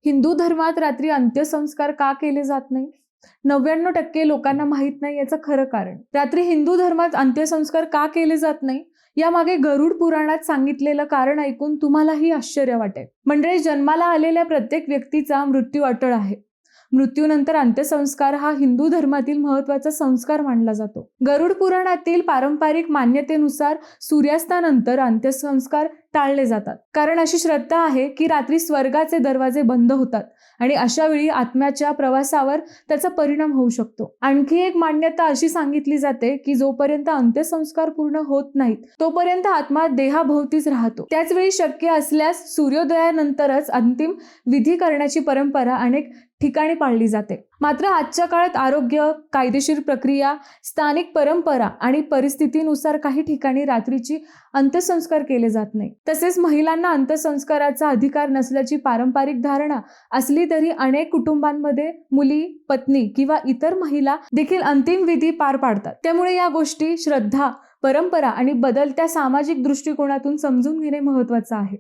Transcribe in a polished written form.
हिंदू धर्मात रात्री अंत्यसंस्कार का केले जात नाही? 99% लोकांना माहित नाही याचं खरं कारण. रात्री हिंदू धर्मात अंत्यसंस्कार का केले जात नाही यामागे गरुड पुराणात सांगितलेलं कारण ऐकून तुम्हालाही आश्चर्य वाटेल. म्हणजे जन्माला आलेल्या प्रत्येक व्यक्तीचा मृत्यू अटळ आहे. मृत्यूनंतर अंत्यसंस्कार हा हिंदू धर्मातील महत्त्वाचा संस्कार मानला जातो. गरुड पुराणातील पारंपरिक मान्यतेनुसार सूर्यास्तानंतर अंत्यसंस्कार टाळले जातात, कारण अशी श्रद्धा आहे की रात्री स्वर्गाचे दरवाजे बंद होतात आणि अशा वेळी आत्म्याच्या प्रवासावर त्याचा परिणाम होऊ शकतो. आणखी एक मान्यता अशी सांगितली जाते की जोपर्यंत अंत्यसंस्कार पूर्ण होत नाहीत तोपर्यंत आत्मा देहाभोवतीच राहतो. त्याच वेळी शक्य असल्यास सूर्योदयानंतरच अंतिम विधी करण्याची परंपरा अनेक ठिकाणी पाळली जाते. मात्र आजच्या काळात आरोग्य, कायदेशीर प्रक्रिया, स्थानिक परंपरा आणि परिस्थितीनुसार काही ठिकाणी रात्रीची अंत्यसंस्कार केले जात नाही. तसेच महिलांना अंत्यसंस्काराचा अधिकार नसल्याची पारंपरिक धारणा असली तरी अनेक कुटुंबांमध्ये मुली, पत्नी किंवा इतर महिला देखील अंतिम विधी पार पाडतात. त्यामुळे या गोष्टी श्रद्धा, परंपरा आणि बदलत्या सामाजिक दृष्टिकोनातून समजून घेणे महत्त्वाचे आहे.